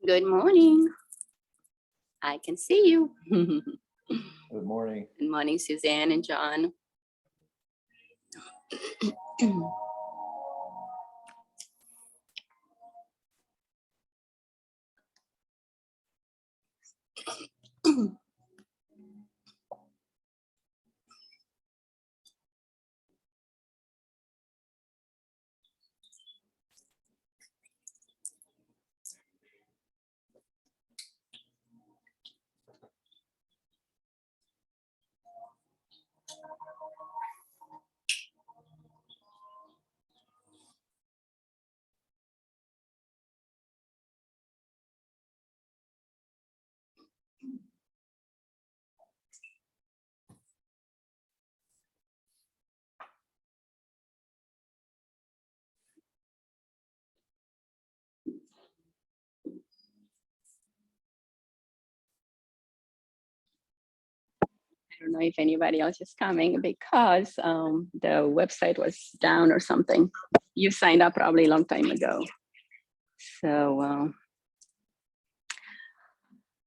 Good morning. I can see you. Good morning. Good morning, Suzanne and John. I don't know if anybody else is coming because the website was down or something. You signed up probably a long time ago. So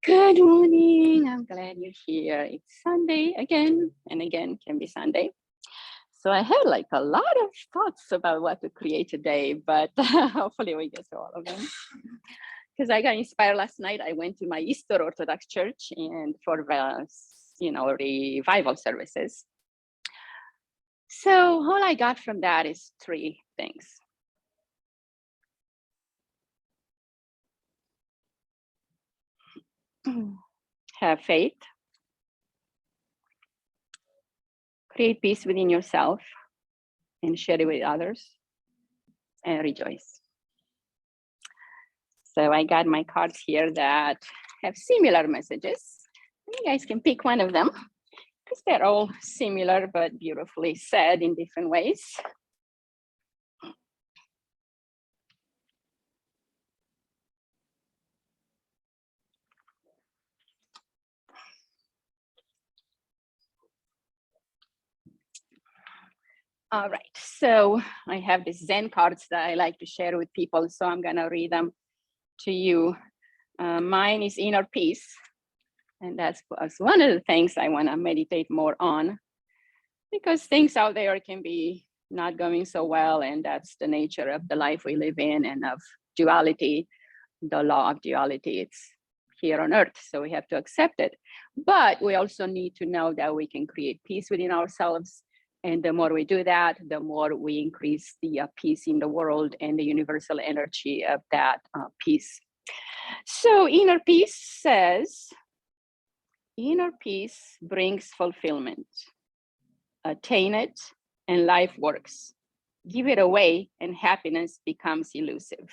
good morning. I'm glad you're here. It's Sunday again and again, can be Sunday. So I had like a lot of thoughts about what to create today, but hopefully we get to all of them. Because I got inspired last night. I went to my Eastern Orthodox church and for revival services. So all I got from that is three things. Have faith, create peace within yourself and share it with others, and rejoice. So I got my cards here that have similar messages. You guys can pick one of them because they're all similar but beautifully said in different ways. All right, so I have these Zen cards that I like to share with people, so I'm gonna read them to you. Mine is inner peace, and that's one of the things I wanna meditate more on, because things out there can be not going so well, and that's the nature of the life we live in and of duality, the law of duality. It's here on earth, so we have to accept it. But we also need to know that we can create peace within ourselves. And the more we do that, the more we increase the peace in the world and the universal energy of that peace. So inner peace says, inner peace brings fulfillment. Attain it and life works. Give it away and happiness becomes elusive.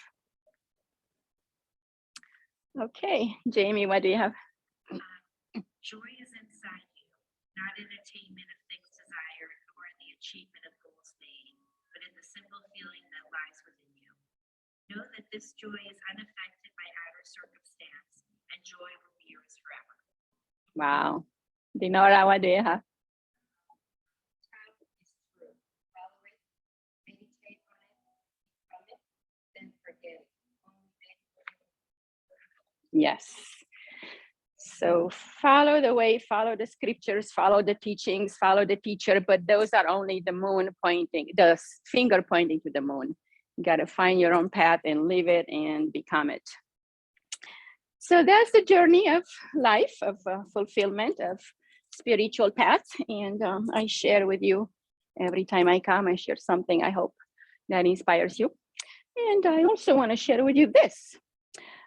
Okay, Jamie, what do you have? Joy is inside you, not in attainment of things desired or in the achievement of goals made, but in the simple feeling that lies within you. Know that this joy is unaffected by outer circumstance, and joy will be yours forever. Wow. Dinora, what do you have? Follow it, meditate on it, from it, then forget it. Yes. So follow the way, follow the scriptures, follow the teachings, follow the teacher, but those are only the moon pointing, the finger pointing to the moon. You got to find your own path and live it and become it. So that's the journey of life, of fulfillment, of spiritual path. And I share with you every time I come, I share something I hope that inspires you. And I also want to share with you this.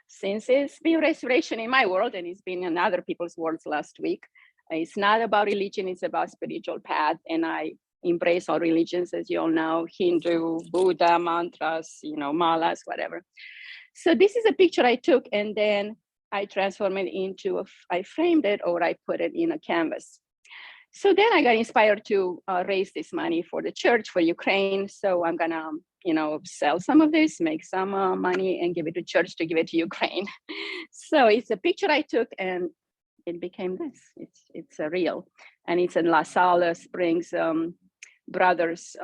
Since it's been restoration in my world and it's been in other people's worlds last week, it's not about religion, it's about spiritual path. And I embrace all religions, as you all know, Hindu, Buddha, mantras, malas, whatever. So this is a picture I took and then I transformed it into, I framed it or I put it in a canvas. So then I got inspired to raise this money for the church for Ukraine. So I'm gonna, sell some of this, make some money and give it to church to give it to Ukraine. So it's a picture I took and it became this. It's a real, and it's in La Salle Springs Brothers.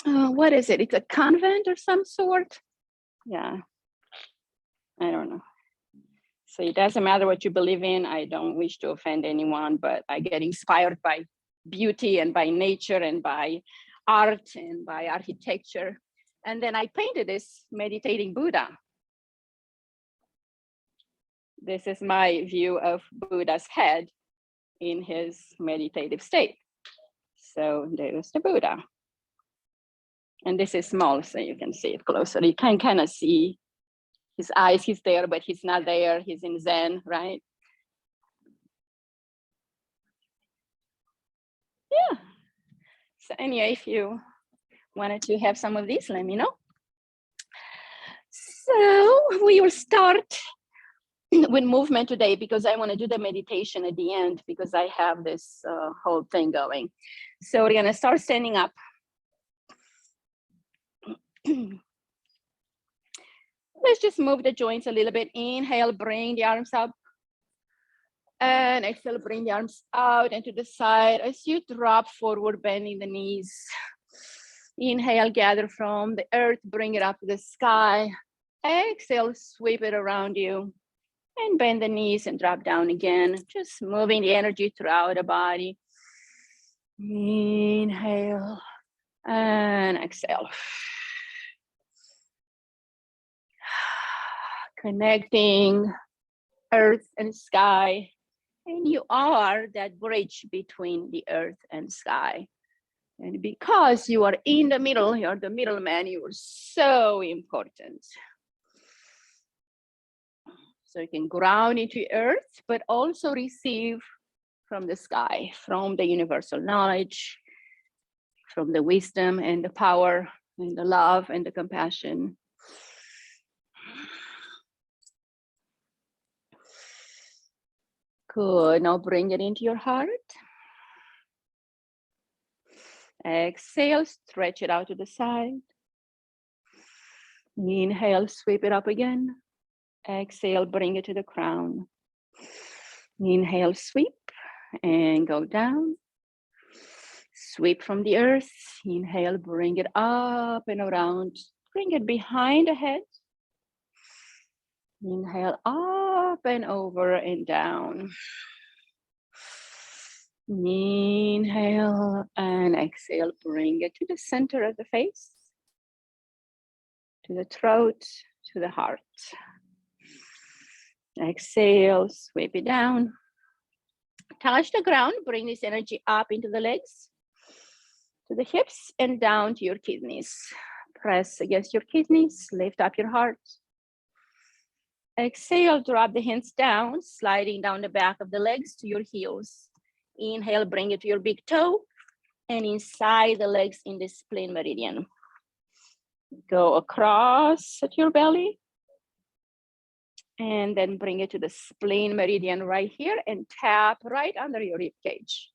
What is it? It's a convent or some sort. Yeah, I don't know. So it doesn't matter what you believe in. I don't wish to offend anyone, but I get inspired by beauty and by nature and by art and by architecture. And then I painted this meditating Buddha. This is my view of Buddha's head in his meditative state. So there's the Buddha. And this is small, so you can see it closer. You can kind of see his eyes, he's there, but he's not there. He's in Zen, right? Yeah. So anyway, if you wanted to have some of these, let me know. So we will start with movement today because I want to do the meditation at the end because I have this whole thing going. So we're going to start standing up. Let's just move the joints a little bit. Inhale, bring the arms up. And exhale, bring the arms out and to the side as you drop forward, bending the knees. Inhale, gather from the earth, bring it up to the sky. Exhale, sweep it around you. And bend the knees and drop down again. Just moving the energy throughout the body. Inhale and exhale. Connecting earth and sky. And you are that bridge between the earth and sky. And because you are in the middle, you're the middleman, you are so important. So you can ground into earth, but also receive from the sky, from the universal knowledge, from the wisdom and the power and the love and the compassion. Good, now bring it into your heart. Exhale, stretch it out to the side. Inhale, sweep it up again. Exhale, bring it to the crown. Inhale, sweep and go down. Sweep from the earth. Inhale, bring it up and around. Bring it behind the head. Inhale, up and over and down. Inhale and exhale, bring it to the center of the face, to the throat, to the heart. Exhale, sweep it down. Touch the ground, bring this energy up into the legs, to the hips and down to your kidneys. Press against your kidneys, lift up your heart. Exhale, drop the hands down, sliding down the back of the legs to your heels. Inhale, bring it to your big toe and inside the legs in the spleen meridian. Go across at your belly and then bring it to the spleen meridian right here and tap right under your rib cage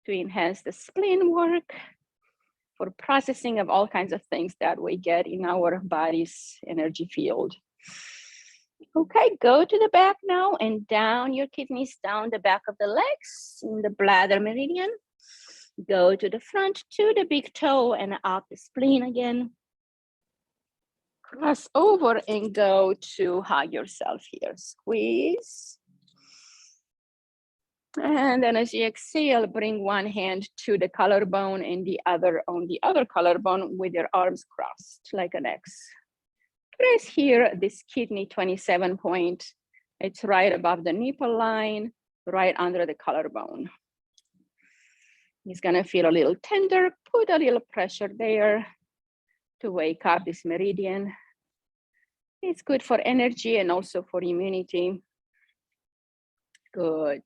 to enhance the spleen work for processing of all kinds of things that we get in our body's energy field. Okay, go to the back now and down your kidneys, down the back of the legs in the bladder meridian. Go to the front to the big toe and up the spleen again. Cross over and go to hug yourself here. Squeeze. And then as you exhale, bring one hand to the collarbone and the other on the other collarbone with your arms crossed like an X. Press here, this kidney 27 point. It's right above the nipple line, right under the collarbone. It's gonna feel a little tender. Put a little pressure there to wake up this meridian. It's good for energy and also for immunity. Good.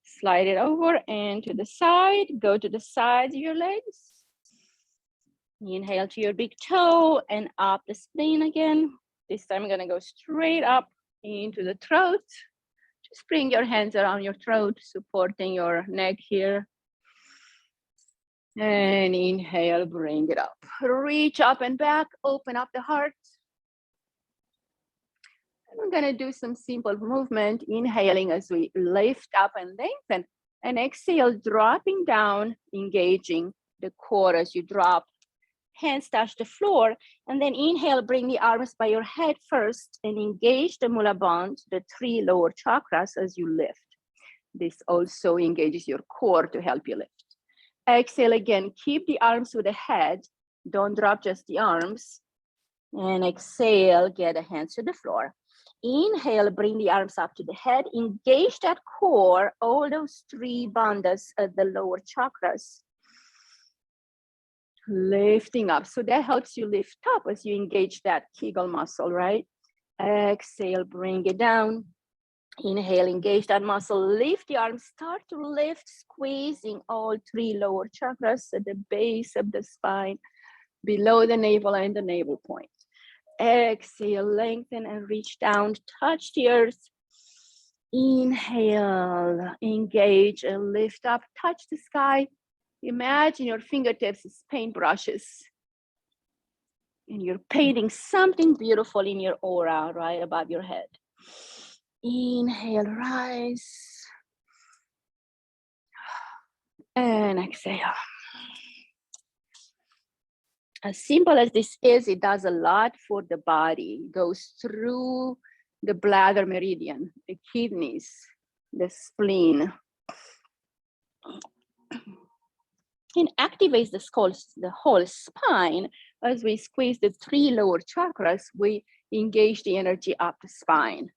Slide it over and to the side. Go to the sides of your legs. Inhale to your big toe and up the spleen again. This time I'm gonna go straight up into the throat. Just bring your hands around your throat, supporting your neck here. And inhale, bring it up. Reach up and back, open up the heart. And we're gonna do some simple movement, inhaling as we lift up and lengthen. And exhale, dropping down, engaging the core as you drop. hands touch the floor, and then inhale, bring the arms by your head first and engage the Mula Bandha, the 3 lower chakras as you lift. This also engages your core to help you lift. Exhale again, keep the arms with the head. Don't drop just the arms. And exhale, get the hands to the floor. Inhale, bring the arms up to the head. Engage that core, all those 3 bandhas at the lower chakras. Lifting up. So that helps you lift up as you engage that Kegel muscle, right? Exhale, bring it down. Inhale, engage that muscle. Lift the arms. Start to lift, squeezing all 3 lower chakras at the base of the spine, below the navel and the navel point. Exhale, lengthen and reach down. Touch the earth. Inhale, engage and lift up. Touch the sky. Imagine your fingertips as paintbrushes. And you're painting something beautiful in your aura right above your head. Inhale, rise. And exhale. As simple as this is, it does a lot for the body. It goes through the bladder meridian, the kidneys, the spleen. And activates the whole spine. As we squeeze the 3 lower chakras, we engage the energy up the spine.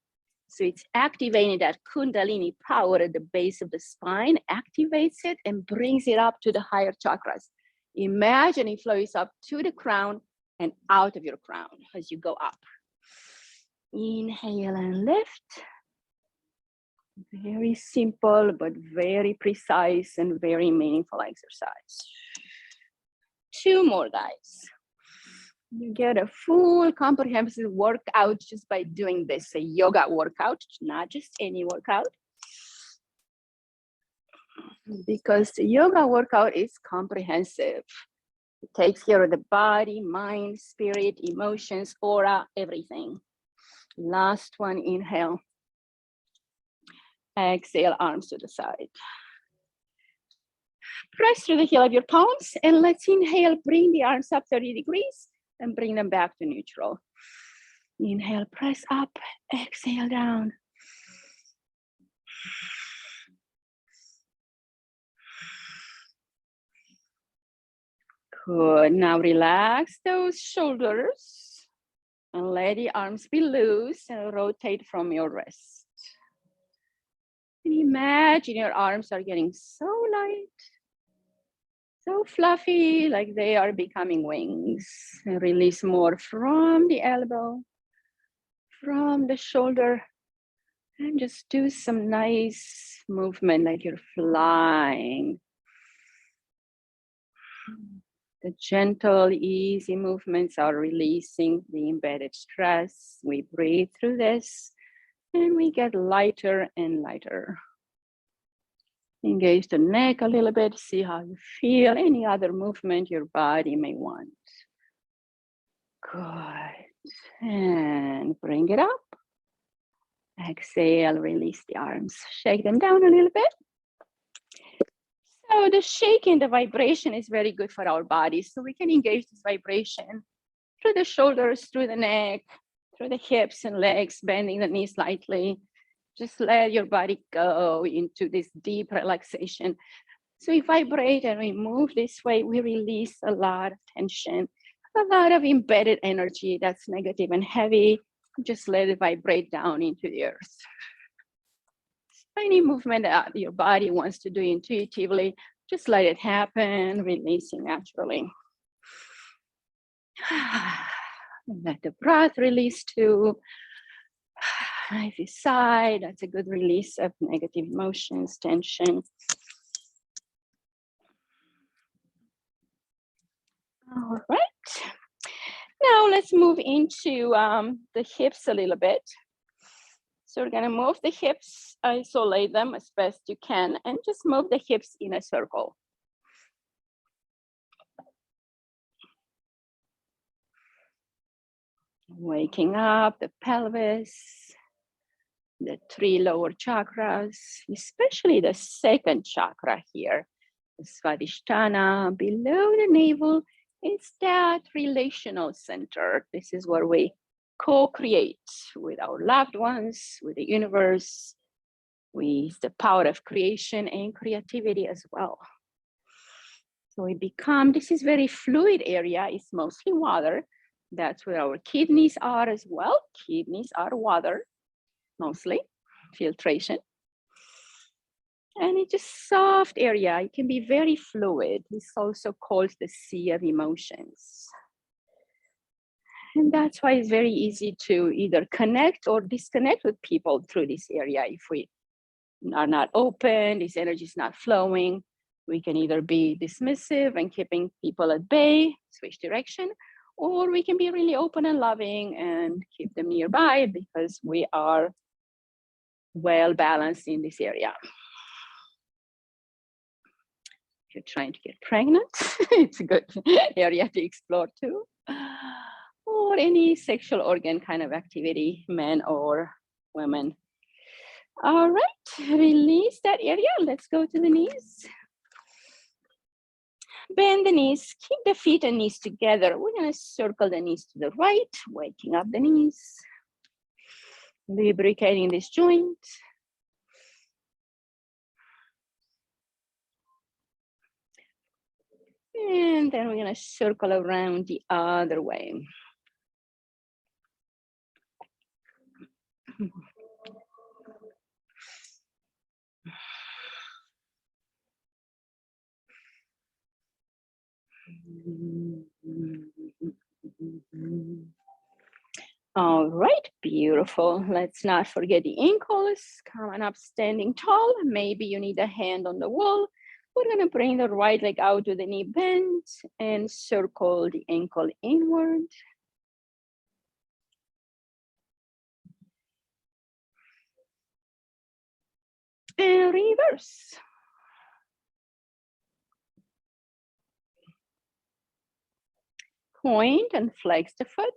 So it's activating that kundalini power at the base of the spine, activates it and brings it up to the higher chakras. Imagine it flows up to the crown and out of your crown as you go up. Inhale and lift. Very simple, but very precise and very meaningful exercise. 2 more, guys. You get a full comprehensive workout just by doing this, a yoga workout, not just any workout. Because the yoga workout is comprehensive. It takes care of the body, mind, spirit, emotions, aura, everything. Last one, inhale. Exhale, arms to the side. Press through the heel of your palms and let's inhale, bring the arms up 30 degrees and bring them back to neutral. Inhale, press up, exhale down. Good, now relax those shoulders and let the arms be loose and rotate from your wrist. And imagine your arms are getting so light, so fluffy, like they are becoming wings. And release more from the elbow, from the shoulder, and just do some nice movement like you're flying. The gentle, easy movements are releasing the embedded stress. We breathe through this and we get lighter and lighter. Engage the neck a little bit, see how you feel, any other movement your body may want. Good, and bring it up. Exhale, release the arms, shake them down a little bit. So the shaking, the vibration is very good for our bodies. So we can engage this vibration through the shoulders, through the neck, through the hips and legs, bending the knees slightly. Just let your body go into this deep relaxation. So we vibrate and we move this way, we release a lot of tension, a lot of embedded energy that's negative and heavy. Just let it vibrate down into the earth. Any movement that your body wants to do intuitively, just let it happen, releasing naturally. Let the breath release too. If you sigh, that's a good release of negative emotions, tension. All right. Now let's move into the hips a little bit. So we're gonna move the hips, isolate them as best you can, and just move the hips in a circle. Waking up the pelvis, the 3 lower chakras, especially the 2nd chakra here, the Svadhisthana, below the navel It's that relational center. This is where we co-create with our loved ones, with the universe, with the power of creation and creativity as well. So we become, this is very fluid area. It's mostly water. That's where our kidneys are as well. Kidneys are water, mostly, filtration. And it's just soft area. It can be very fluid. It's also called the sea of emotions. And that's why it's very easy to either connect or disconnect with people through this area. If we are not open, this energy is not flowing, we can either be dismissive and keeping people at bay, switch direction, or we can be really open and loving and keep them nearby because we are well balanced in this area. If you're trying to get pregnant, it's a good area to explore too. Or any sexual organ kind of activity, men or women. All right, release that area. Let's go to the knees. Bend the knees, keep the feet and knees together. We're gonna circle the knees to the right, waking up the knees, lubricating this joint. And then we're gonna circle around the other way. All right, beautiful. Let's not forget the ankles. Coming up, standing tall. Maybe you need a hand on the wall. We're gonna bring the right leg out to the knee bend and circle the ankle inward. And reverse. Point and flex the foot.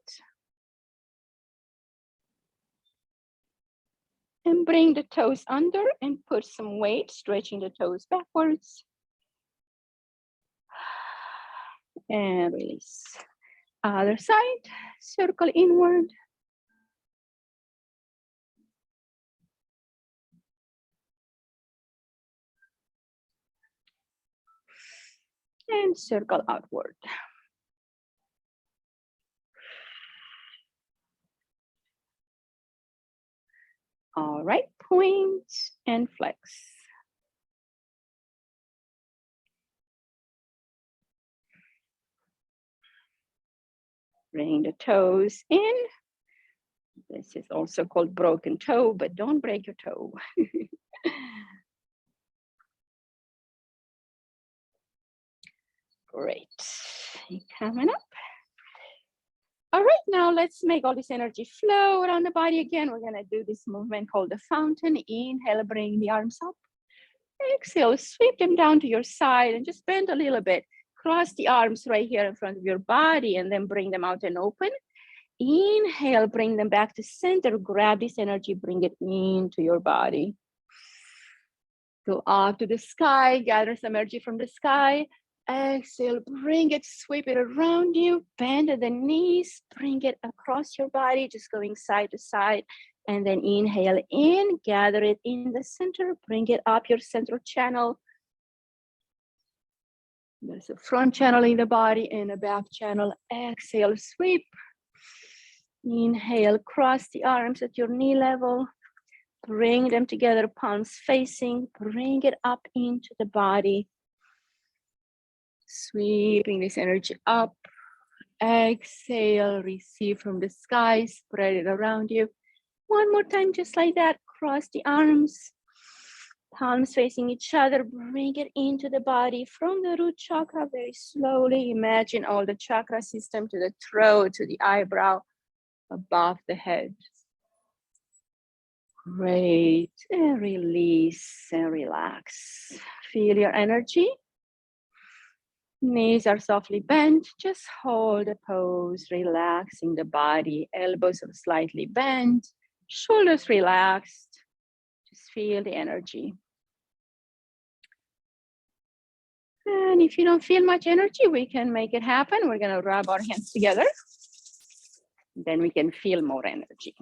And bring the toes under and put some weight, stretching the toes backwards. And release. Other side, circle inward. And circle outward. All right, point and flex. Bring the toes in. This is also called broken toe, but don't break your toe. Great. Coming up. All right, now let's make all this energy flow around the body again. We're gonna do this movement called the fountain. Inhale, bring the arms up. Exhale, sweep them down to your side and just bend a little bit. Cross the arms right here in front of your body and then bring them out and open. Inhale, bring them back to center. Grab this energy, bring it into your body. Go up to the sky, gather some energy from the sky. Exhale, bring it, sweep it around you, bend at the knees, bring it across your body, just going side to side. And then inhale in, gather it in the center, bring it up your central channel. There's a front channel in the body and a back channel. Exhale, sweep. Inhale, cross the arms at your knee level. Bring them together, palms facing, bring it up into the body. Sweeping this energy up. Exhale, receive from the sky, spread it around you. One more time, just like that. Cross the arms, palms facing each other. Bring it into the body from the root chakra very slowly. Imagine all the chakra system to the throat, to the eyebrow, above the head. Great. And release and relax. Feel your energy. Knees are softly bent. Just hold the pose, relaxing the body. Elbows are slightly bent. Shoulders relaxed. Just feel the energy. And if you don't feel much energy, we can make it happen. We're going to rub our hands together. Then we can feel more energy.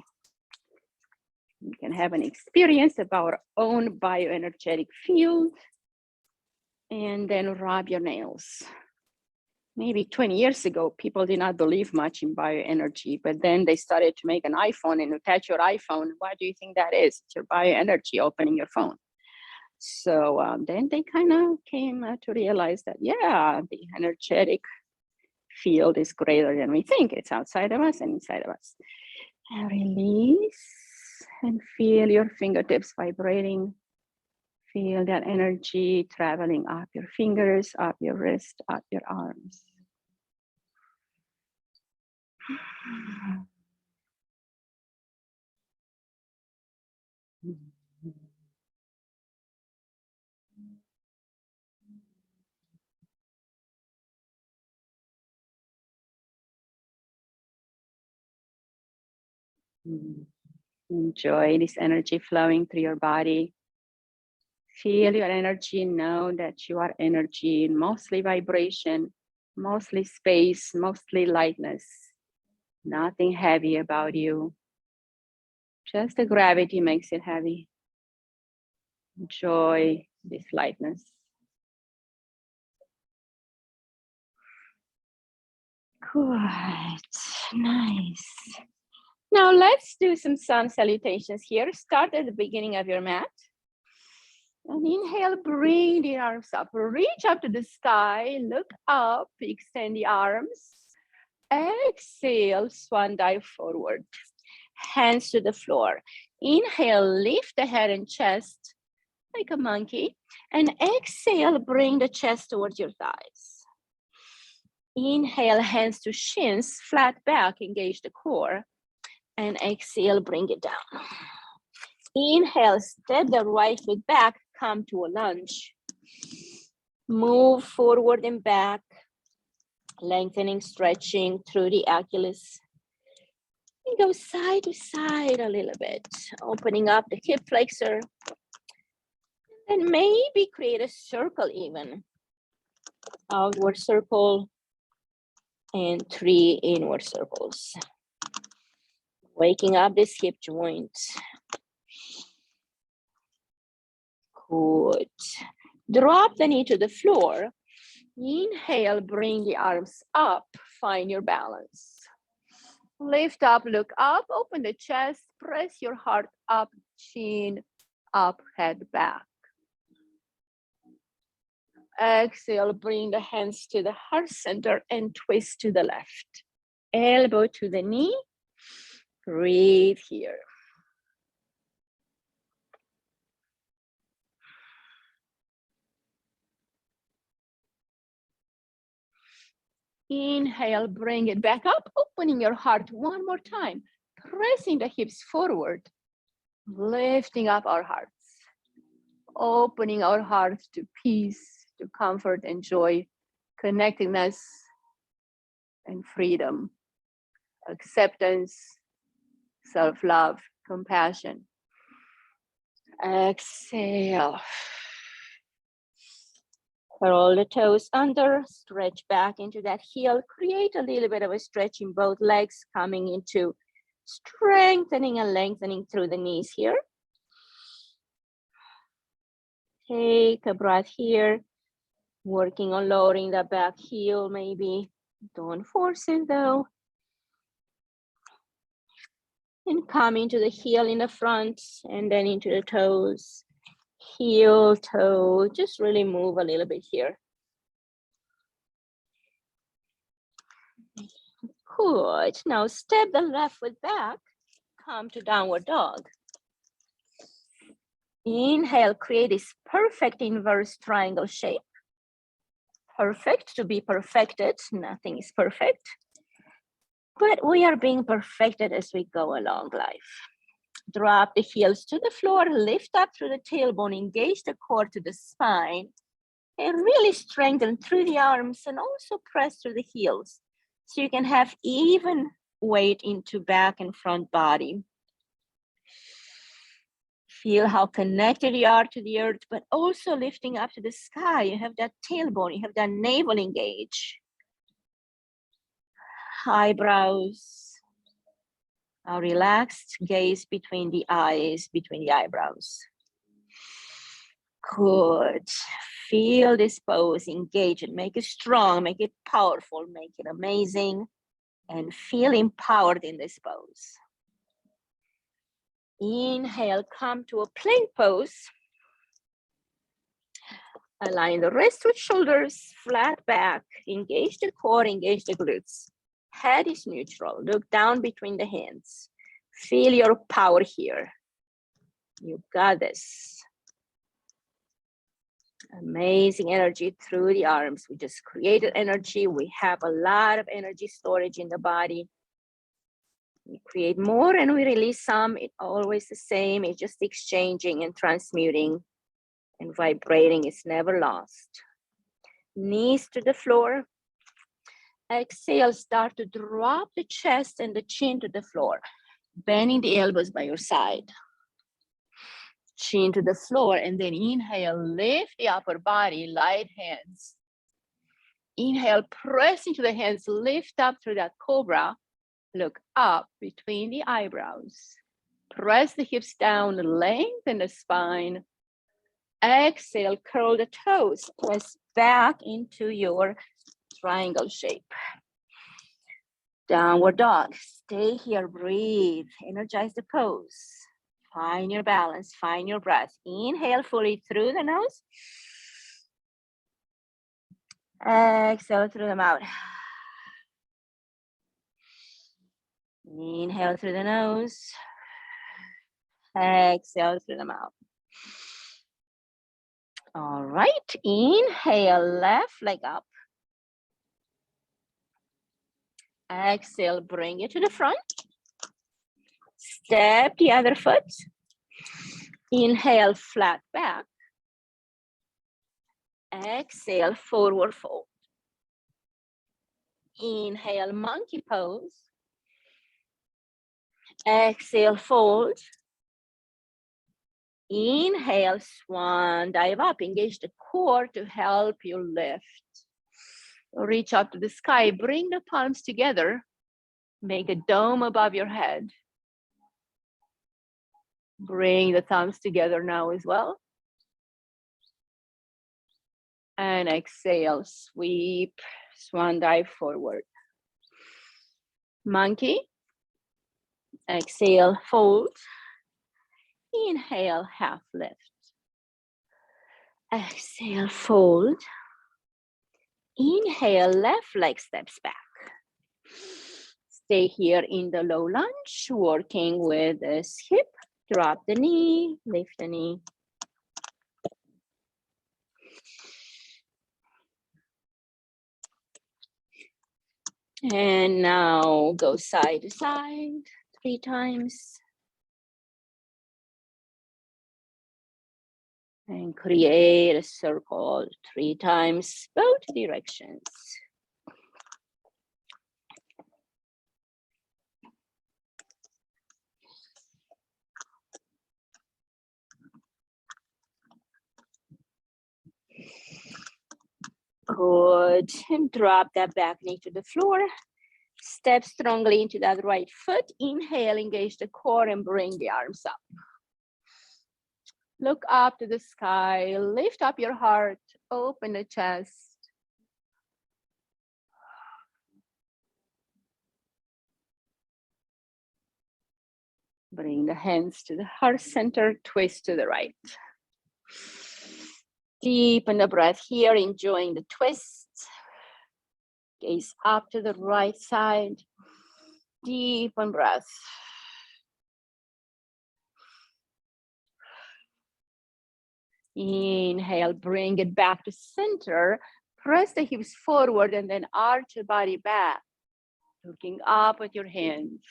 We can have an experience of our own bioenergetic field. And then rub your nails. Maybe 20 years ago, people did not believe much in bioenergy, but then they started to make an iPhone and attach your iPhone. What do you think that is? It's your bioenergy opening your phone. So then they kind of came to realize that, yeah, the energetic field is greater than we think. It's outside of us and inside of us. And release and feel your fingertips vibrating. Feel that energy traveling up your fingers, up your wrist, up your arms. Enjoy this energy flowing through your body. Feel your energy, know that you are energy, mostly vibration, mostly space, mostly lightness. Nothing heavy about you. Just the gravity makes it heavy. Enjoy this lightness. Good, nice. Now let's do some sun salutations here. Start at the beginning of your mat. And inhale, bring the arms up. Reach up to the sky, look up, extend the arms. Exhale, swan dive forward. Hands to the floor. Inhale, lift the head and chest like a monkey. And exhale, bring the chest towards your thighs. Inhale, hands to shins, flat back, engage the core. And exhale, bring it down. Inhale, step the right foot back, come to a lunge. Move forward and back, lengthening, stretching through the Achilles. And go side to side a little bit, opening up the hip flexor. And maybe create a circle even. Outward circle and 3 inward circles. Waking up this hip joint. Good. Drop the knee to the floor. Inhale, bring the arms up, find your balance. Lift up, look up, open the chest, press your heart up, chin up, head back. Exhale, bring the hands to the heart center and twist to the left. Elbow to the knee. Breathe here. Inhale, bring it back up, opening your heart one more time, pressing the hips forward, lifting up our hearts, opening our hearts to peace, to comfort and joy, connectedness and freedom, acceptance, self-love, compassion. Exhale. Curl the toes under, stretch back into that heel, create a little bit of a stretch in both legs, coming into strengthening and lengthening through the knees here. Take a breath here, working on lowering the back heel maybe. Don't force it though. And come into the heel in the front and then into the toes. Heel, toe, just really move a little bit here. Good. Now step the left foot back, come to downward dog. Inhale, create this perfect inverse triangle shape. Perfect to be perfected, nothing is perfect. But we are being perfected as we go along life. Drop the heels to the floor, lift up through the tailbone, engage the core to the spine, and really strengthen through the arms and also press through the heels. So you can have even weight into back and front body. Feel how connected you are to the earth, but also lifting up to the sky. You have that tailbone, you have that navel engaged. Eyebrows. A relaxed gaze between the eyes, between the eyebrows. Good. Feel this pose, engage it, make it strong, make it powerful, make it amazing, and feel empowered in this pose. Inhale, come to a plank pose. Align the wrists with shoulders, flat back, engage the core, engage the glutes. Head is neutral, look down between the hands. Feel your power here. You got this. Amazing energy through the arms. We just created energy. We have a lot of energy storage in the body. We create more and we release some. It's always the same. It's just exchanging and transmuting and vibrating. It's never lost. Knees to the floor. Exhale, start to drop the chest and the chin to the floor. Bending the elbows by your side. Chin to the floor, and then inhale, lift the upper body, light hands. Inhale, press into the hands, lift up through that cobra. Look up between the eyebrows. Press the hips down, lengthen the spine. Exhale, curl the toes, press back into your triangle shape. Downward dog, stay here, breathe, energize the pose. Find your balance, find your breath. Inhale fully through the nose. Exhale through the mouth. Inhale through the nose. Exhale through the mouth. All right, inhale, left leg up. Exhale, bring it to the front. Step the other foot. Inhale, flat back. Exhale, forward fold. Inhale, monkey pose. Exhale, fold. Inhale, swan dive up. Engage the core to help you lift. Reach up to the sky. Bring the palms together. Make a dome above your head. Bring the thumbs together now as well. And exhale, sweep, swan dive forward. Monkey. Exhale, fold. Inhale, half lift. Exhale, fold. Inhale, left leg steps back. Stay here in the low lunge, working with this hip. Drop the knee, lift the knee. And now go side to side 3 times. And create a circle 3 times, both directions. Good, and drop that back knee to the floor. Step strongly into that right foot. Inhale, engage the core and bring the arms up. Look up to the sky, lift up your heart, open the chest. Bring the hands to the heart center, twist to the right. Deepen the breath here, enjoying the twist. Gaze up to the right side. Deepen breath. Inhale, bring it back to center. Press the hips forward and then arch the body back. Looking up at your hands.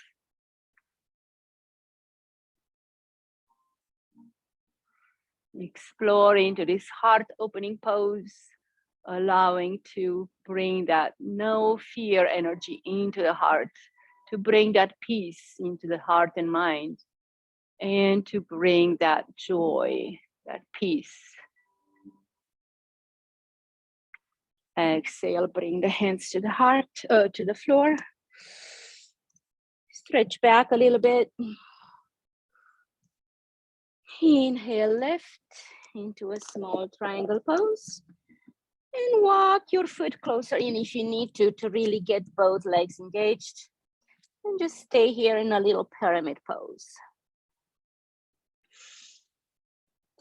Explore into this heart opening pose, allowing to bring that no fear energy into the heart, to bring that peace into the heart and mind. and to bring that joy, that peace. Exhale, bring the hands to the heart, to the floor. Stretch back a little bit. Inhale, lift into a small triangle pose. And walk your foot closer in if you need to really get both legs engaged. And just stay here in a little pyramid pose.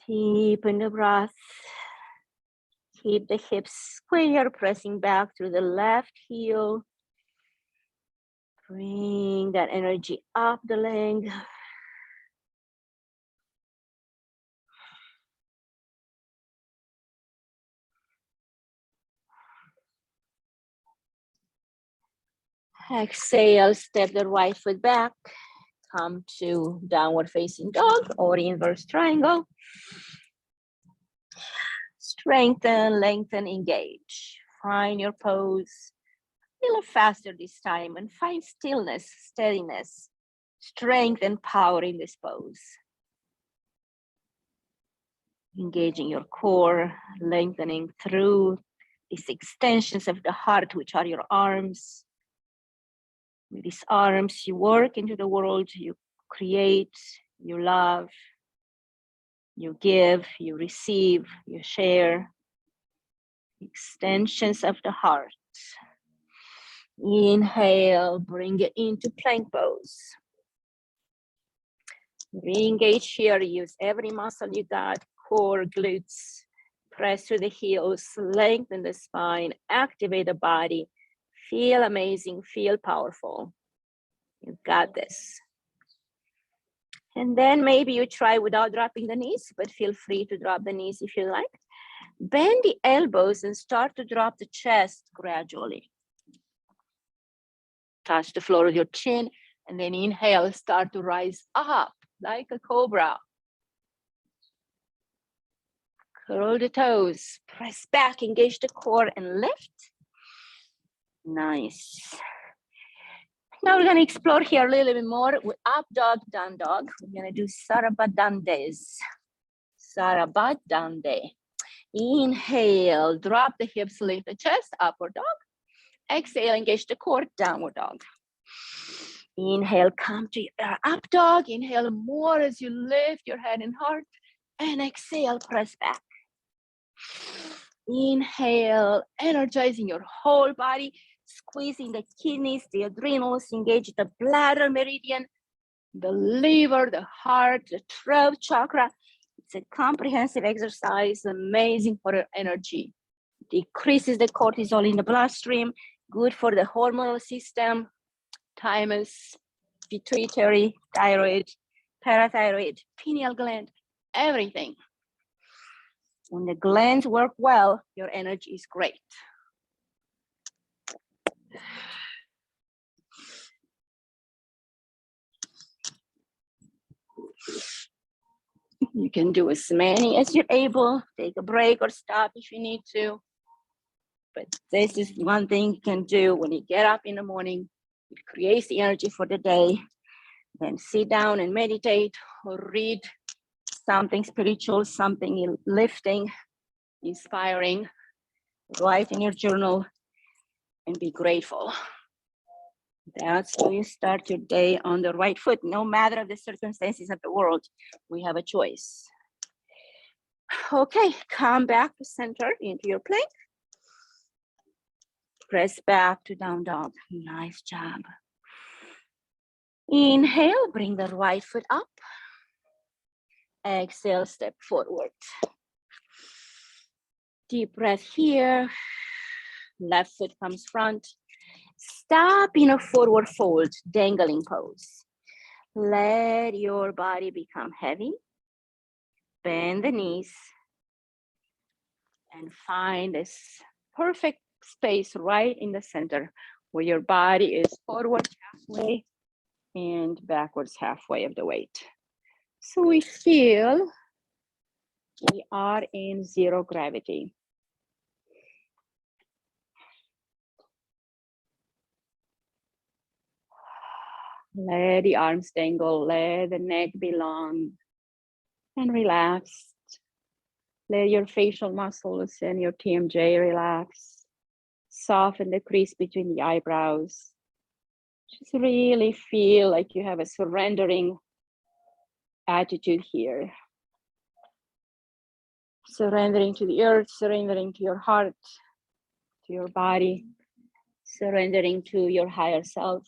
Deepen the breath. Keep the hips square, pressing back through the left heel. Bring that energy up the leg. Exhale, step the right foot back. Come to downward facing dog or inverse triangle. Strengthen, lengthen, engage. Find your pose a little faster this time and find stillness, steadiness, strength, and power in this pose. Engaging your core, lengthening through these extensions of the heart, which are your arms. With these arms, you work into the world, you create, you love, you give, you receive, you share. Extensions of the heart. Inhale, bring it into plank pose. Re-engage here, use every muscle you got, core, glutes. Press through the heels, lengthen the spine, activate the body. Feel amazing, feel powerful. You got this. And then maybe you try without dropping the knees, but feel free to drop the knees if you like. Bend the elbows and start to drop the chest gradually. Touch the floor with your chin, and then inhale, start to rise up like a cobra. Curl the toes, press back, engage the core, and lift. Nice. Now we're going to explore here a little bit more with up dog, down dog. We're going to do Sarabandhandes. Sarabandhande. Inhale, drop the hips, lift the chest, upward dog. Exhale, engage the core, downward dog. Inhale, come to your up dog. Inhale more as you lift your head and heart. And exhale, press back. Inhale, energizing your whole body, squeezing the kidneys, the adrenals, engage the bladder meridian, the liver, the heart, the throat chakra. It's a comprehensive exercise, amazing for your energy. Decreases the cortisol in the bloodstream, good for the hormonal system, thymus, pituitary, thyroid, parathyroid, pineal gland, everything. When the glands work well, your energy is great. You can do as many as you're able. Take a break or stop if you need to. But this is one thing you can do when you get up in the morning. It creates the energy for the day. Then sit down and meditate or read something spiritual, something lifting, inspiring. Write in your journal and be grateful. That's how you start your day on the right foot. No matter the circumstances of the world, we have a choice. Okay, come back to center into your plank. Press back to down dog. Nice job. Inhale, bring the right foot up. Exhale, step forward. Deep breath here. Left foot comes front. Stop in a forward fold, dangling pose. Let your body become heavy. Bend the knees. And find this perfect space right in the center where your body is forward halfway and backwards halfway of the weight. So we feel we are in zero gravity. Let the arms dangle, let the neck be long and relaxed. Let your facial muscles and your TMJ relax. Soften the crease between the eyebrows. Just really feel like you have a surrendering attitude here. Surrendering to the earth, surrendering to your heart, to your body, surrendering to your higher self,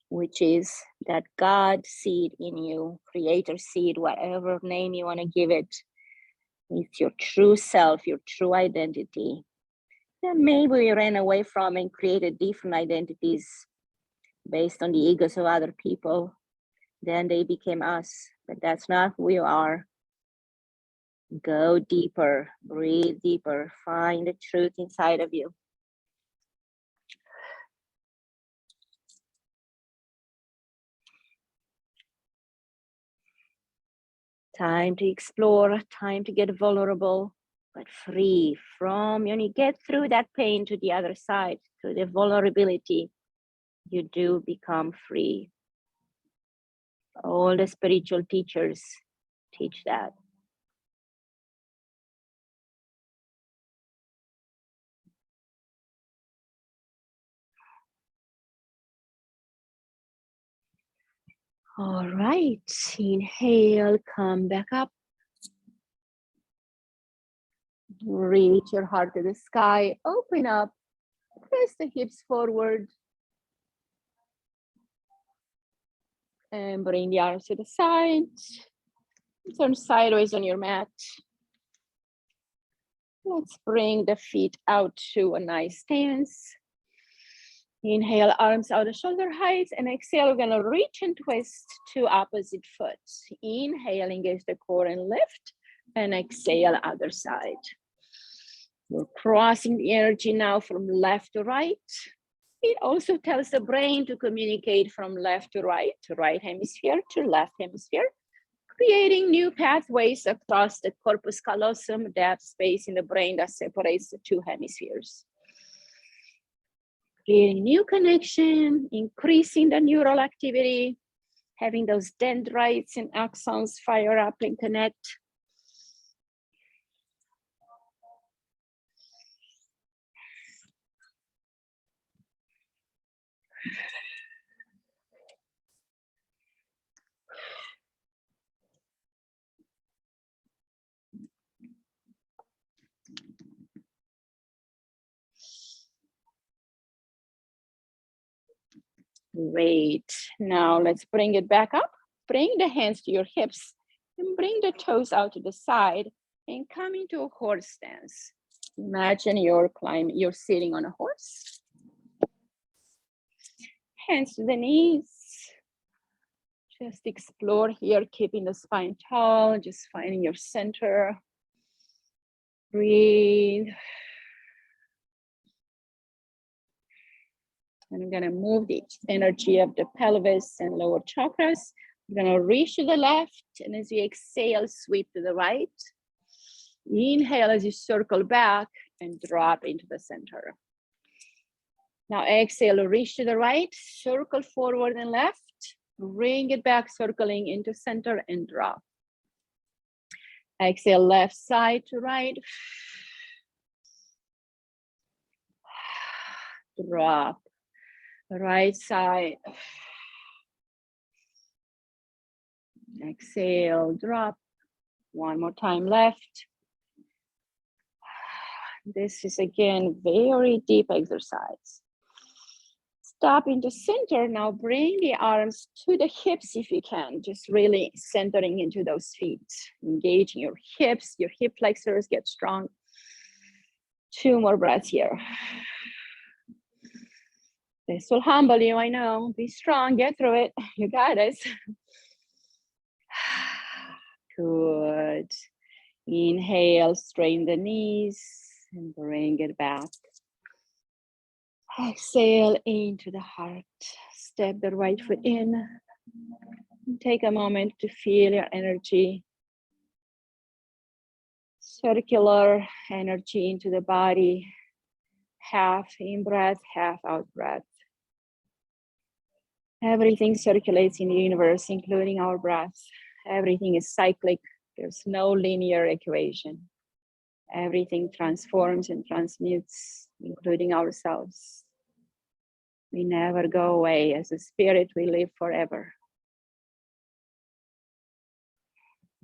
which is that God seed in you, creator seed, whatever name you want to give it. It's your true self, your true identity. Then maybe we ran away from and created different identities based on the egos of other people. Then they became us, but that's not who we are. Go deeper, breathe deeper, find the truth inside of you. Time to explore, time to get vulnerable, but free from, when you get through that pain to the other side, to the vulnerability, you do become free. All the spiritual teachers teach that. All right, inhale, come back up. Reach your heart to the sky, open up, press the hips forward. And bring the arms to the side. Turn sideways on your mat. Let's bring the feet out to a nice stance. Inhale, arms out of shoulder height, and exhale, we're gonna reach and twist to opposite foot. Inhale, engage the core and lift, and exhale, other side. We're crossing the energy now from left to right. It also tells the brain to communicate from left to right hemisphere to left hemisphere, creating new pathways across the corpus callosum, that space in the brain that separates the two hemispheres. Creating new connection, increasing the neural activity, having those dendrites and axons fire up and connect. Great. Now let's bring it back up. Bring the hands to your hips and bring the toes out to the side and come into a horse stance. Imagine you're sitting on a horse. Hands to the knees. Just explore here, keeping the spine tall, just finding your center. Breathe. And I'm gonna move the energy of the pelvis and lower chakras. We're gonna reach to the left, and as you exhale, sweep to the right. Inhale as you circle back and drop into the center. Now exhale, reach to the right, circle forward and left, bring it back, circling into center and drop. Exhale, left side to right. Drop. Right side. Exhale, drop. One more time left. This is again very deep exercise. Stop into center. Now bring the arms to the hips if you can. Just really centering into those feet. Engaging your hips, your hip flexors get strong. 2 more breaths here. This will humble you, I know. Be strong, get through it. You got this. Good. Inhale, straighten the knees and bring it back. Exhale into the heart. Step the right foot in. Take a moment to feel your energy. Circular energy into the body. Half in breath, half out breath. Everything circulates in the universe, including our breath. Everything is cyclic. There's no linear equation. Everything transforms and transmutes, including ourselves. We never go away. As a spirit, we live forever.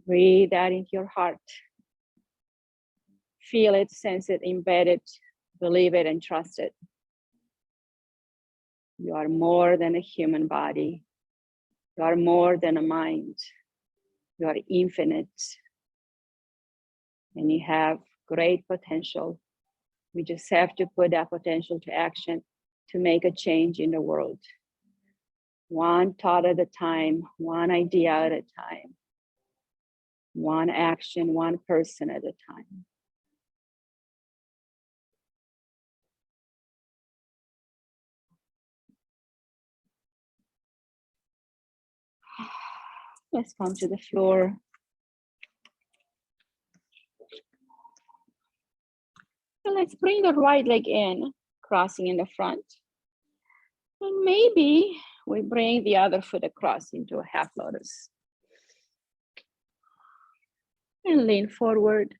Breathe that into your heart. Feel it, sense it, embed it, believe it, and trust it. You are more than a human body. You are more than a mind. You are infinite. And you have great potential. We just have to put that potential to action to make a change in the world. One thought at a time, one idea at a time, one action, one person at a time. Let's come to the floor. So let's bring the right leg in, crossing in the front. And maybe we bring the other foot across into a half lotus. And lean forward.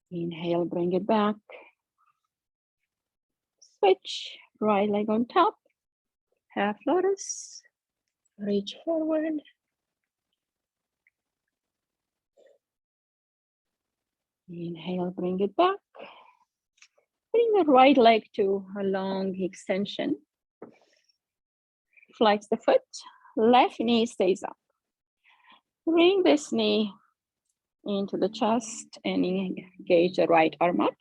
Inhale, bring it back. Switch, right leg on top, half lotus. Reach forward. Inhale, bring it back. Bring the right leg to a long extension. Flex the foot, left knee stays up. Bring this knee into the chest and engage the right arm up.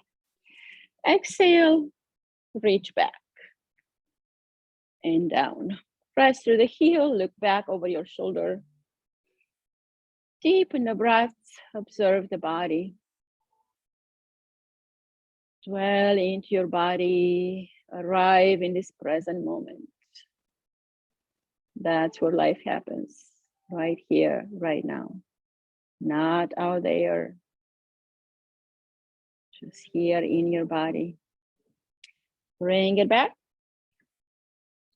Exhale, reach back and down. Press through the heel, look back over your shoulder. Deepen the breath, observe the body. Dwell into your body, arrive in this present moment. That's where life happens, right here, right now. Not out there, just here in your body. Bring it back.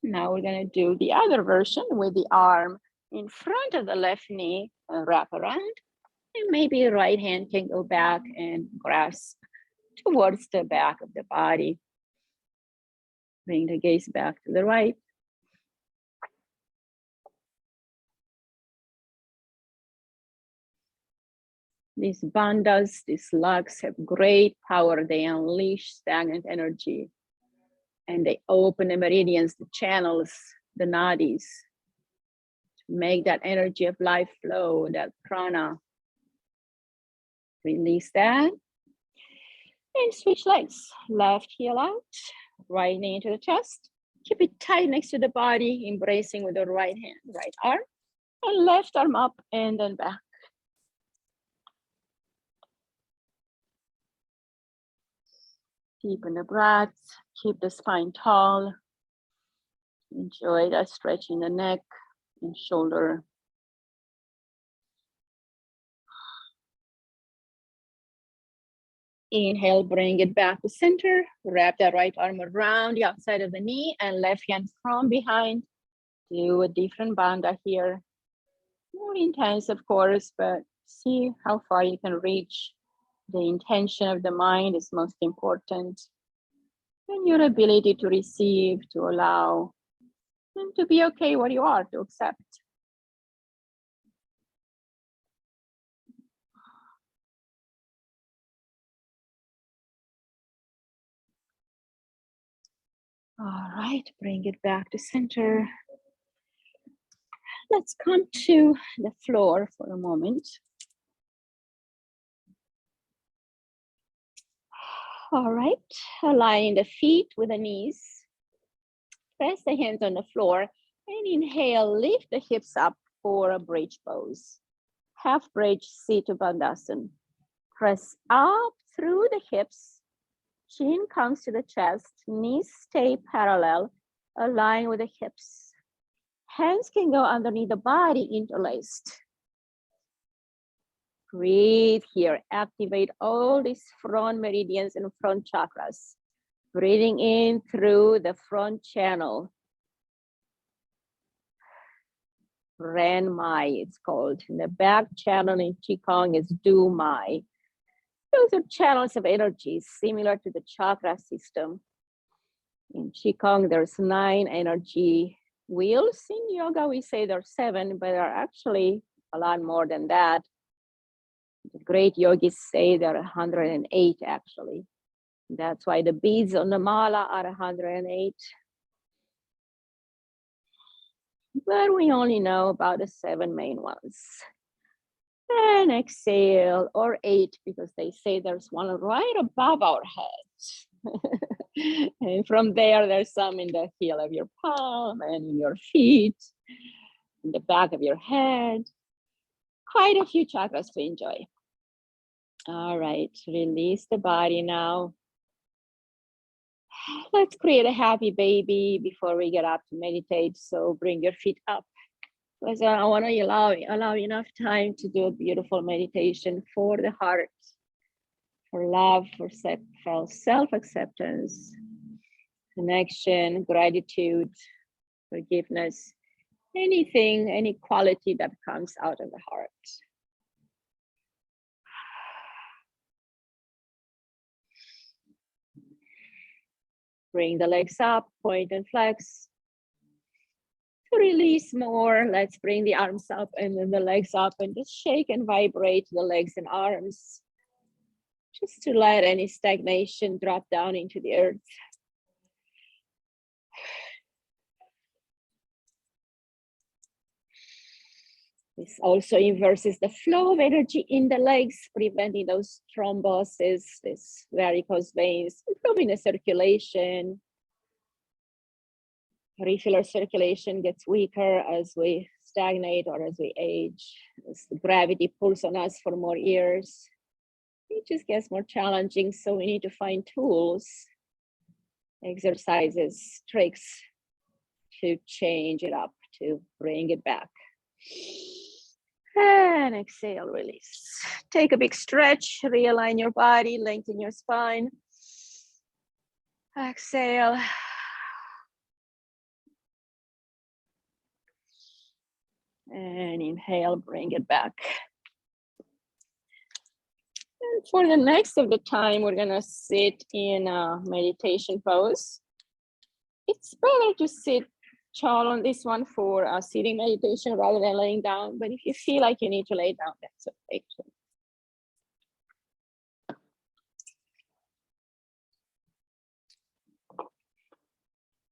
Now we're gonna do the other version with the arm in front of the left knee and wrap around. And maybe the right hand can go back and grasp towards the back of the body. Bring the gaze back to the right. These bandhas, these lugs have great power. They unleash stagnant energy and they open the meridians, the channels, the nadis, to make that energy of life flow, that prana. Release that. And switch legs. Left heel out, right knee into the chest. Keep it tight next to the body, embracing with the right hand, right arm, and left arm up and then back. Deepen the breath, keep the spine tall. Enjoy that stretch in the neck and shoulder. Inhale, bring it back to center. Wrap that right arm around the outside of the knee and left hand from behind. Do a different bandha here. More intense, of course, but see how far you can reach. The intention of the mind is most important. And your ability to receive, to allow, and to be okay where you are, to accept. All right, bring it back to center. Let's come to the floor for a moment. All right, align the feet with the knees. Press the hands on the floor and inhale, lift the hips up for a bridge pose. Half bridge, Sita Bandhasan. Press up through the hips. Chin comes to the chest, knees stay parallel, align with the hips. Hands can go underneath the body, interlaced. Breathe here, activate all these front meridians and front chakras. Breathing in through the front channel. Ren Mai, it's called. And the back channel in Qigong is Du Mai. Those are channels of energy similar to the chakra system. In Qigong, there's 9 energy wheels. In yoga, we say there's 7, but there are actually a lot more than that. The great yogis say there are 108 actually. That's why the beads on the mala are 108. But we only know about the 7 main ones. And exhale, or 8, because they say there's one right above our heads. And from there, there's some in the heel of your palm and in your feet, in the back of your head. Quite a few chakras to enjoy. All right, release the body now. Let's create a happy baby before we get up to meditate. So bring your feet up. Because I want to allow enough time to do a beautiful meditation for the heart, for love, for self-acceptance, connection, gratitude, forgiveness, anything, any quality that comes out of the heart. Bring the legs up, point and flex. To release more, let's bring the arms up and then the legs up and just shake and vibrate the legs and arms. Just to let any stagnation drop down into the earth. This also inverses the flow of energy in the legs, preventing those thromboses, this varicose veins, improving the circulation. Peripheral circulation gets weaker as we stagnate or as we age, as the gravity pulls on us for more years. It just gets more challenging, so we need to find tools, exercises, tricks to change it up, to bring it back. And exhale, release. Take a big stretch, realign your body, lengthen your spine. Exhale. And inhale, bring it back. And for the next of the time, we're gonna sit in a meditation pose. It's better to sit tall on this one for a sitting meditation rather than laying down. But if you feel like you need to lay down, that's okay too.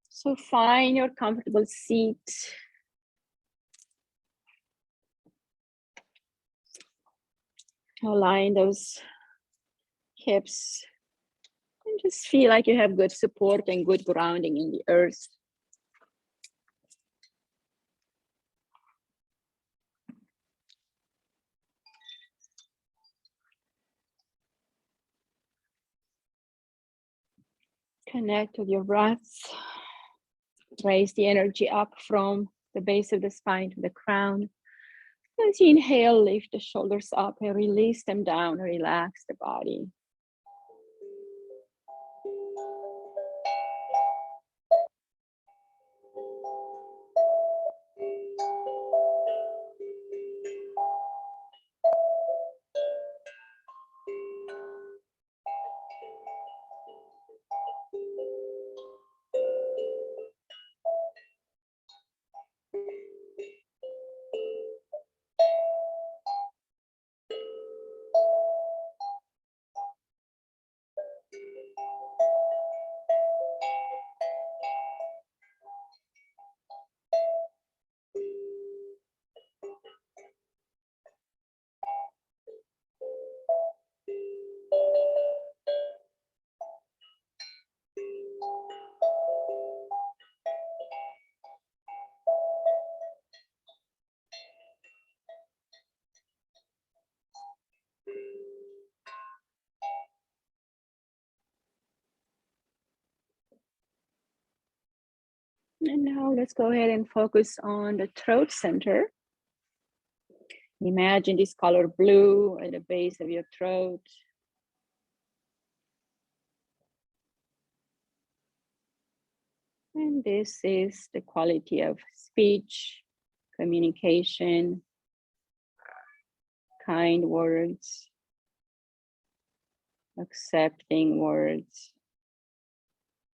So find your comfortable seat. Align those hips and just feel like you have good support and good grounding in the earth. Connect with your breaths. Raise the energy up from the base of the spine to the crown. As you inhale, lift the shoulders up and release them down. Relax the body. And now let's go ahead and focus on the throat center. Imagine this color blue at the base of your throat. And this is the quality of speech, communication, kind words, accepting words.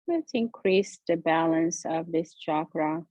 Let's increase the balance of this chakra.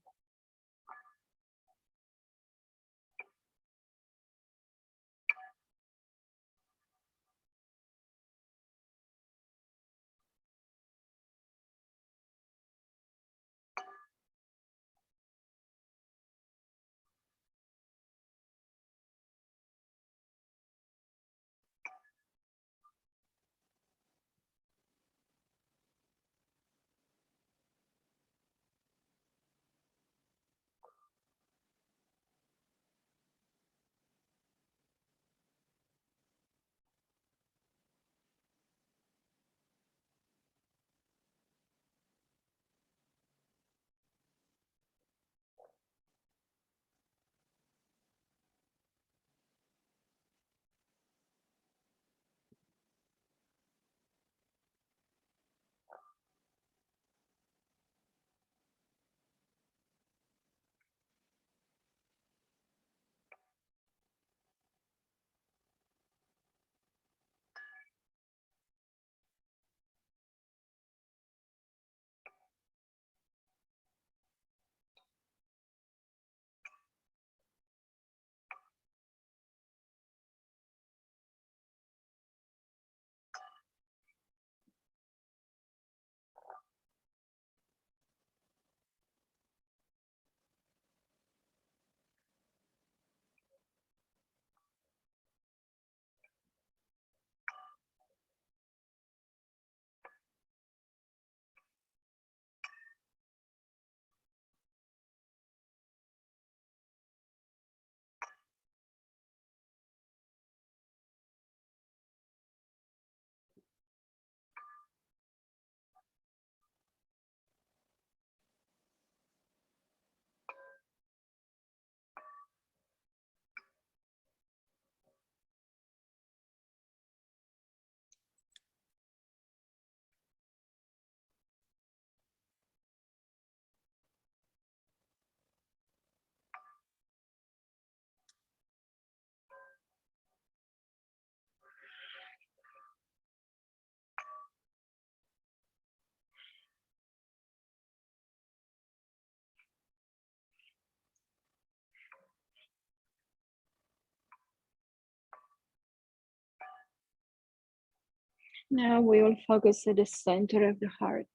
Now we will focus at the center of the heart.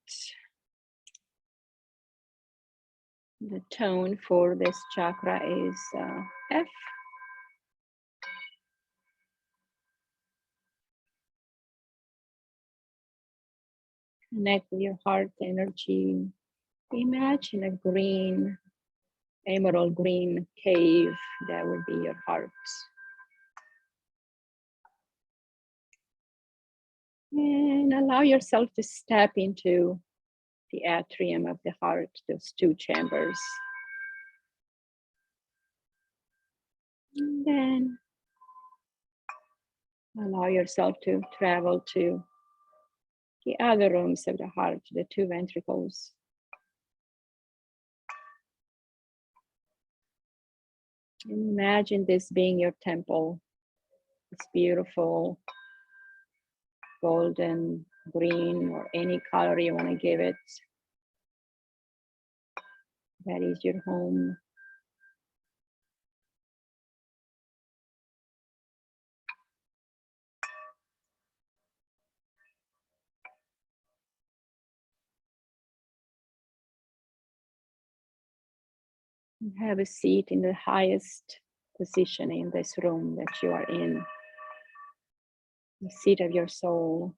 The tone for this chakra is F. Connect with your heart energy. Imagine a green, emerald green cave that would be your heart. And allow yourself to step into the atrium of the heart, those two chambers. And then allow yourself to travel to the other rooms of the heart, the two ventricles. And imagine this being your temple, this beautiful golden, green, or any color you want to give it. That is your home. Have a seat in the highest position in this room that you are in, the seat of your soul.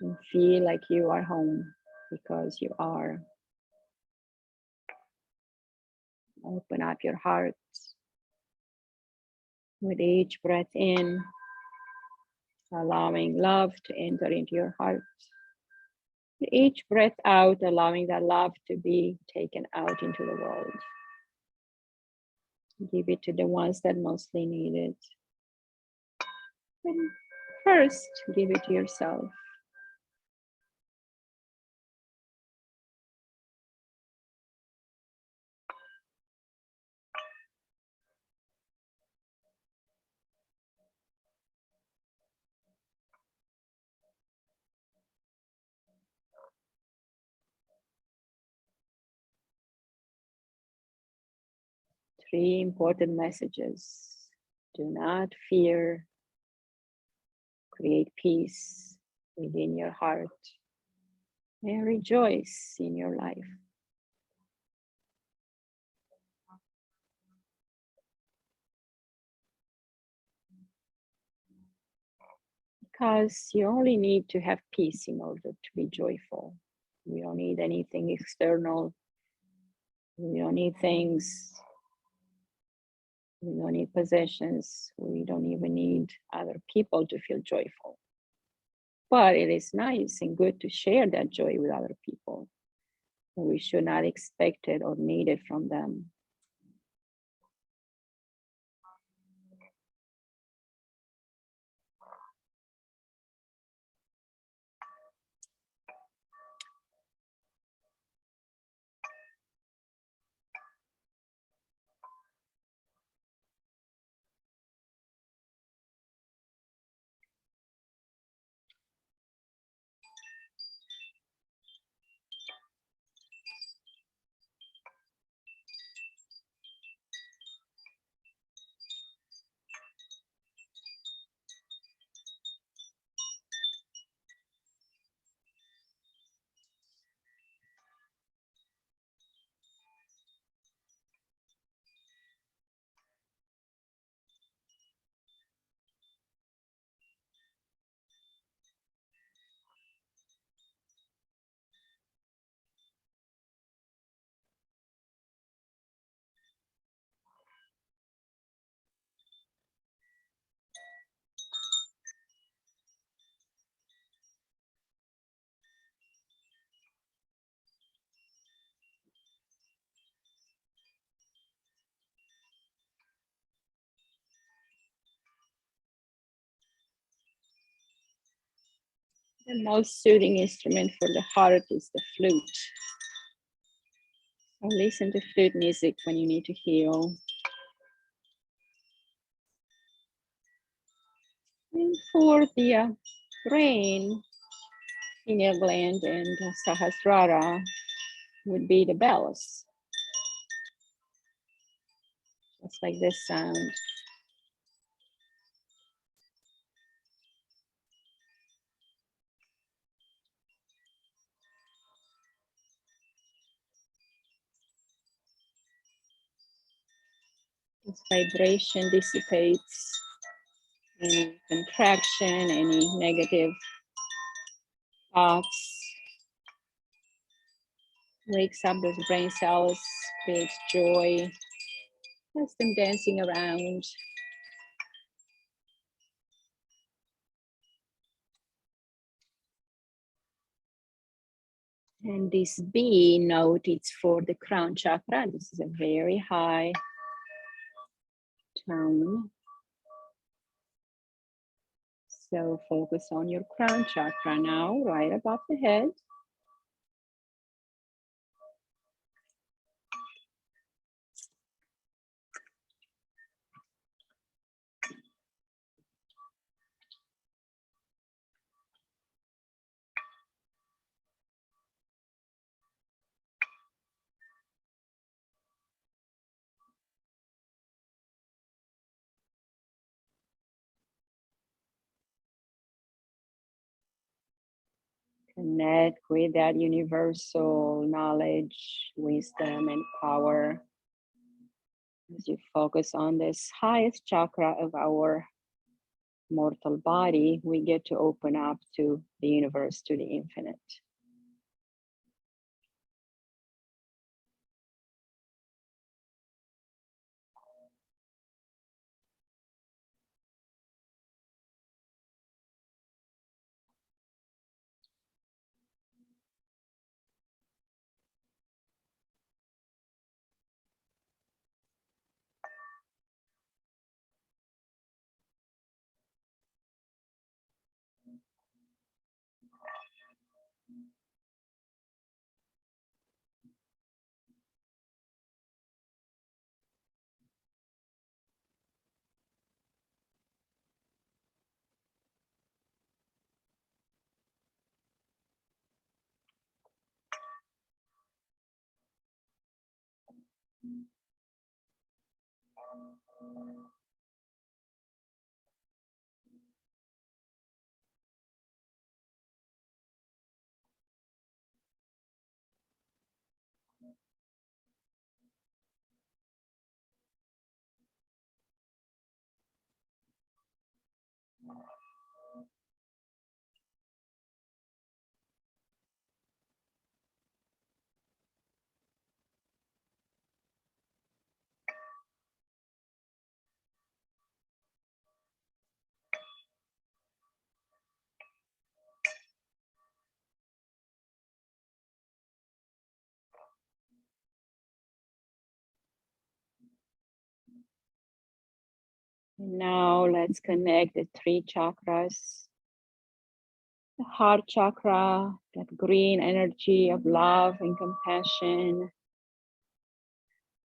And feel like you are home because you are. Open up your heart. With each breath in, allowing love to enter into your heart. With each breath out, allowing that love to be taken out into the world. Give it to the ones that mostly need it. And first, give it to yourself. Three important messages. Do not fear. Create peace within your heart and rejoice in your life. Because you only need to have peace in order to be joyful. We don't need anything external. We don't need things. We don't need possessions. We don't even need other people to feel joyful. But it is nice and good to share that joy with other people. We should not expect it or need it from them. The most soothing instrument for the heart is the flute. So listen to flute music when you need to heal. And for the brain, pineal gland and Sahasrara would be the bells. Just like this sound. This vibration dissipates any contraction, any negative thoughts. Wakes up those brain cells, creates joy, has them dancing around. And this B note, it's for the crown chakra. This is a very high tone. So focus on your crown chakra now, right above the head. Connect with that universal knowledge, wisdom, and power. As you focus on this highest chakra of our mortal body, we get to open up to the universe, to the infinite. Now let's connect the 3 chakras. The heart chakra, that green energy of love and compassion,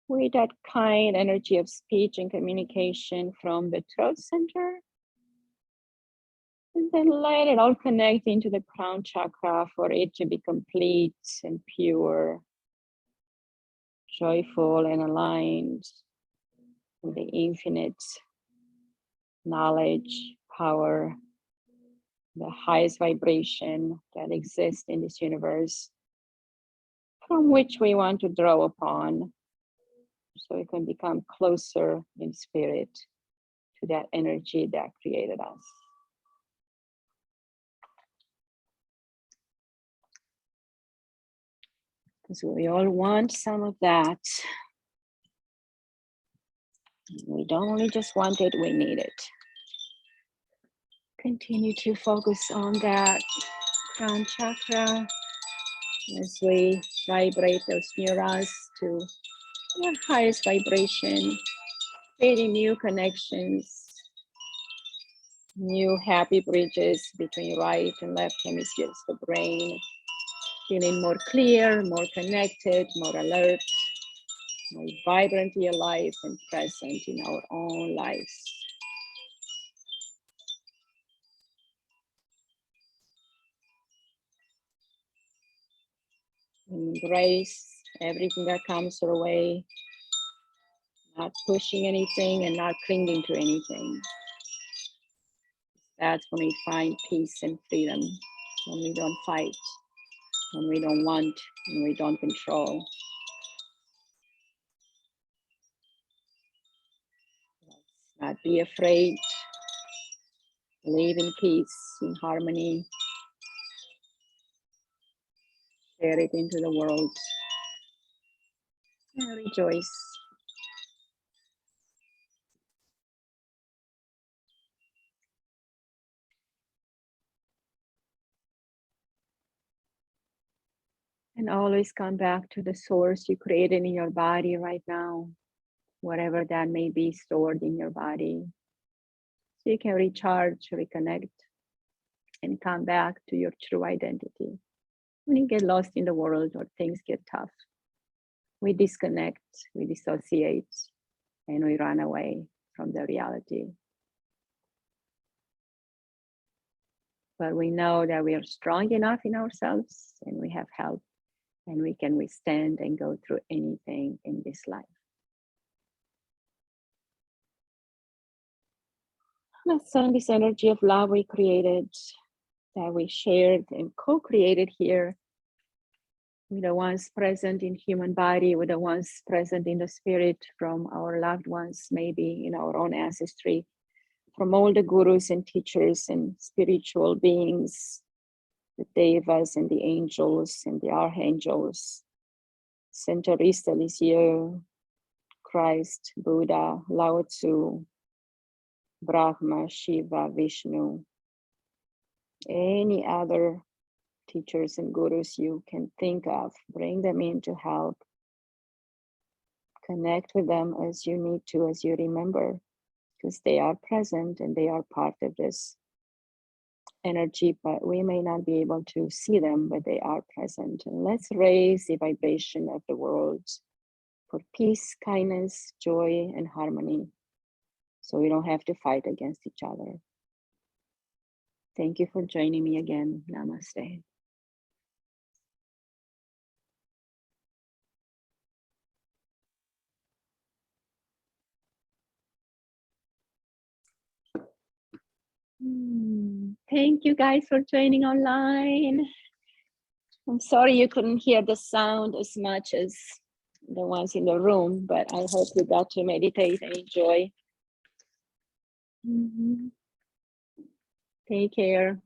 with that kind energy of speech and communication from the throat center. And then let it all connect into the crown chakra for it to be complete and pure, joyful and aligned with the infinite knowledge, power, the highest vibration that exists in this universe, from which we want to draw upon so we can become closer in spirit to that energy that created us. Because we all want some of that. We don't only just want it, we need it. Continue to focus on that crown chakra as we vibrate those neurons to their highest vibration, creating new connections, new happy bridges between right and left hemispheres of the brain, feeling more clear, more connected, more alert, more vibrant in your life and present in our own lives. Embrace everything that comes your way, not pushing anything and not clinging to anything. That's when we find peace and freedom, when we don't fight, when we don't want, when we don't control. Let's not be afraid. Live in peace, in harmony. Share it into the world. And rejoice. And always come back to the source you created in your body right now, whatever that may be stored in your body. So you can recharge, reconnect, and come back to your true identity. When you get lost in the world or things get tough, we disconnect, we dissociate, and we run away from the reality. But we know that we are strong enough in ourselves and we have help and we can withstand and go through anything in this life. Let's send this energy of love we created, that we shared and co-created here, with the ones present in human body, with the ones present in the spirit from our loved ones, maybe in our own ancestry, from all the gurus and teachers and spiritual beings, the devas and the angels and the archangels, Saint Teresa Lisieux, Christ, Buddha, Lao Tzu, Brahma, Shiva, Vishnu, any other teachers and gurus you can think of, bring them in to help. Connect with them as you need to, as you remember, because they are present and they are part of this energy, but we may not be able to see them, but they are present. And let's raise the vibration of the world for peace, kindness, joy, and harmony, so we don't have to fight against each other. Thank you for joining me again. Namaste. Thank you guys for joining online. I'm sorry you couldn't hear the sound as much as the ones in the room, but I hope you got to meditate and enjoy. Take care.